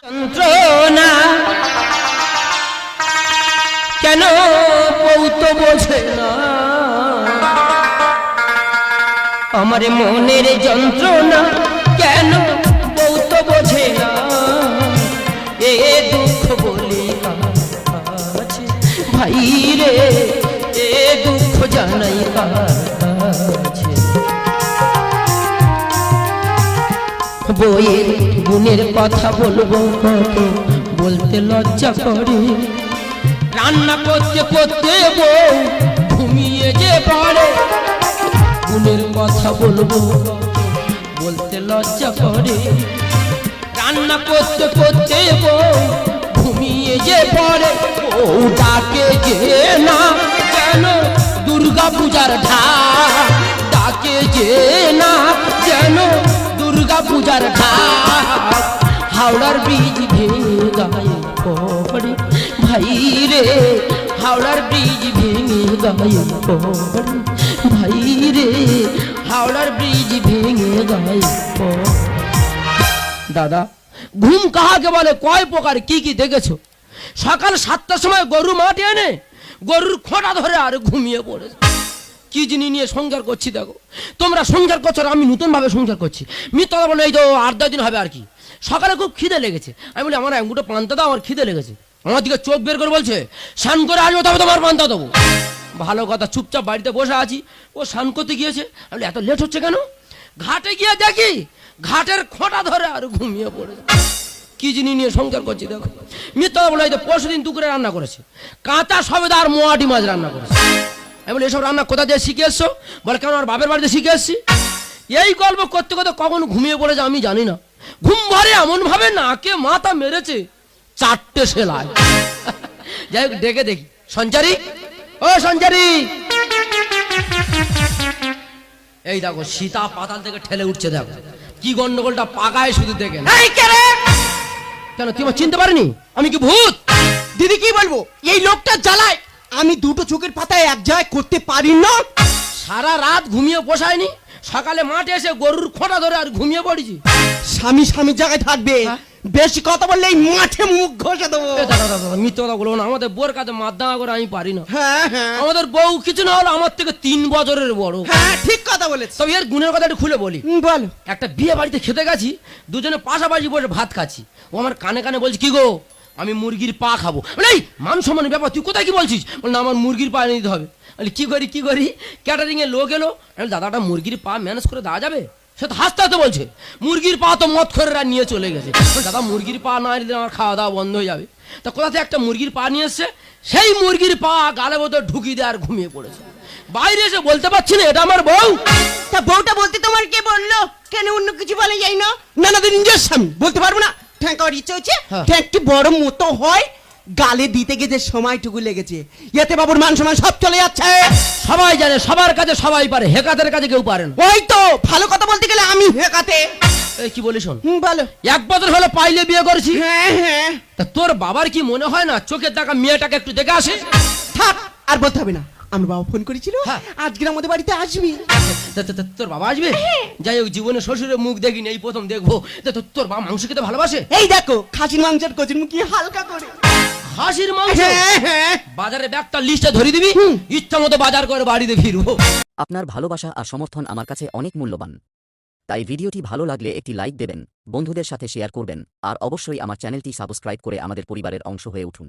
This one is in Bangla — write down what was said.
যন্ত্রণা কেন বউ তো বোঝে না আমার মনের যন্ত্রণা কেন বউ তো বোঝে না এ দুঃখ বলি আছে ভাই রে এ দুঃখ জানাই কাছে বইয়ের গুণের কথা বলবো কত বলতে লজ্জা করে রান্না করতে করতে বউ ঘুমিয়ে যে পড়ে গুণের কথা বলবো বলতে লজ্জা করে রান্না করতে করতে বউ ঘুমিয়ে যে পড়ে ও ডাকে যে না কেন দুর্গা পূজার ঢাক ডাকে যে না যেন দুর্গা পূজার ঢাক হাওড়ার ব্রিজ ভেঙে গায়ে পড়ে ভাই রে হাওড়ার ব্রিজ ভেঙে গায়ে পড়ে ভাই রে হাওড়ার ব্রিজ ভেঙে গায়ে পড়ে দাদা ঘুম কাহাকে বলে কয় প্রকার কি কি দেখেছো সকাল 7টার সময় গরু মাঠে এনে গরুর খোঁটা ধরে আর ঘুমিয়ে পড়েছে কি জিনিস নিয়ে সংসার করছি দেখো তোমরা সংসার করছো আমি নতুন ভাবে সংসার করছি মিথ্যা বলে এই তো 8-10 দিন হবে আর কি সকালে খুব খিদে লেগেছে আমি বলি আমার আঙ্গুটা পান্তা দাও আমার খিদে লেগেছে আমার দিকে চোখ বের করে বলছে স্নান করে আসবো তবে তোমার পান্তা দেবো ভালো কথা চুপচাপ বাড়িতে বসে আছি ও স্নান করতে গিয়েছে আমি এত লেট হচ্ছে কেন ঘাটে গিয়ে দেখি ঘাটের খোঁটা ধরে আর ঘুমিয়ে পড়েছে কি জিনিস নিয়ে সংসার করছি দেখো মিথ্যা বলে এই তো পরশুদিন দুপুরে রান্না করেছে কাঁচা সবেদা আর মোয়াটি মাছ রান্না করেছে আমি বলি এসব রান্না কোথা দিয়ে শিখে এসছো বলে কেন আমার বাপের বাড়িতে শিখে এসছি এই গল্প করতে করতে কখন ঘুমিয়ে পড়েছে আমি জানি না ঘুম ভরে এমন ভাবে নাকে মাথা মেরেছে 4টে সেলাই যাই হোক ডেকে দেখি সঞ্চারী ও সঞ্চারী এই দেখো সীতা পাতাল থেকে ঠেলে উঠছে দেখো কি গন্ডগোলটা পাকায় শুধু দেখে কেন তুমি চিনতে পারিনি আমি কি ভূত দিদি কি বলবো এই লোকটা জ্বালায় আমি দুটো চোখের পাতায় এক জায়গায় করতে পারি না সারা রাত ঘুমিয়ে বসায়নি সকালে মাঠে এসে গরুর খোঁটা ধরে আর ঘুমিয়ে পড়েছি স্বামী স্বামীর জায়গায় থাকবে বেশি কথা বললে এই মাঠে মুখ ঘষে দেবো মিথ্যে কথা বলবো না আমাদের বোর কাছে মাধ্যমা করে আমি পারি না হ্যাঁ হ্যাঁ আমাদের বউ কিছু না হলো আমার থেকে 3 বছরের বড় হ্যাঁ ঠিক কথা বলেছ তবে এর গুণের কথা একটু খুলে বলি বলো একটা বিয়ে বাড়িতে খেতে গেছি দুজনে পাশাপাশি বসে ভাত খাচ্ছি ও আমার কানে কানে বলছে কি গো আমি মুরগির পা খাবো এই মান সম্মানের ব্যাপার তুই কোথায় কি বলছিস বল না আমার মুরগির পা এনে দিতে হবে বলি কি করি ক্যাটারিং এর লোক এলো দাদাটা মুরগির পা ম্যানেজ করে দেওয়া যাবে সে তো হাসতে হাসতে বলছে মুরগির পা তো মদ খোরেরা নিয়ে চলে গেছে দাদা মুরগির পা না দিলে আমার খাওয়া দাওয়া বন্ধ হয়ে যাবে তা কোথা থেকে একটা মুরগির পা নিয়ে এসছে সেই মুরগির পা গালে বোধ ঢুকিয়ে দিয়ে আর ঘুমিয়ে পড়েছে বাইরে এসে বলতে পারছি না এটা আমার বউ তা বউটা বলতে তোমার কে বললো কেন অন্য কিছু বলে যাই না না না নিজের স্বামী বলতে পারবো না ঠ্যাং খাওয়ার ইচ্ছে হচ্ছে ঠ্যাংটি বড় মতো হয় গালে দিতে গিয়ে যে সময়টুকু লেগেছে এতে বাবুর মান সম্মান সব চলে যাচ্ছে সবাই জানে সবার কাছে সবাই পারে হেকাতের কাছে কেউ পারে না ওই তো ভালো কথা বলতে গেলে আমি হেকাতে এই কি বলি শোন বলো 1 বছর হলো পাইলে বিয়ে করেছি হ্যাঁ হ্যাঁ তা তোর বাবার কি মনে হয় না চোখের দেখা মেয়েটাকে একটু দেখে আসে থাক আর বলতে হবে না আমার বাবা ফোন করেছিল আজকে আমাদের বাড়িতে আসবি তোর বাবা আসবে যাই হোক জীবনে শ্বশুরের মুখ দেখিনি এই প্রথম দেখবো তোর বাবা মাংস খেতে ভালোবাসে এই দেখো খাসির মাংসের কচির মুখ কি হালকা করে খাসির মাংস বাজারে ব্যাগটা লিস্টে ধরে দিবি ইচ্ছা মতো বাজার করে বাড়িতে ফিরবো আপনার ভালোবাসা আর সমর্থন আমার কাছে অনেক মূল্যবান তাই ভিডিওটি ভালো লাগলে একটি লাইক দেবেন বন্ধুদের সাথে শেয়ার করবেন আর অবশ্যই আমার চ্যানেলটি সাবস্ক্রাইব করে আমাদের পরিবারের অংশ হয়ে উঠুন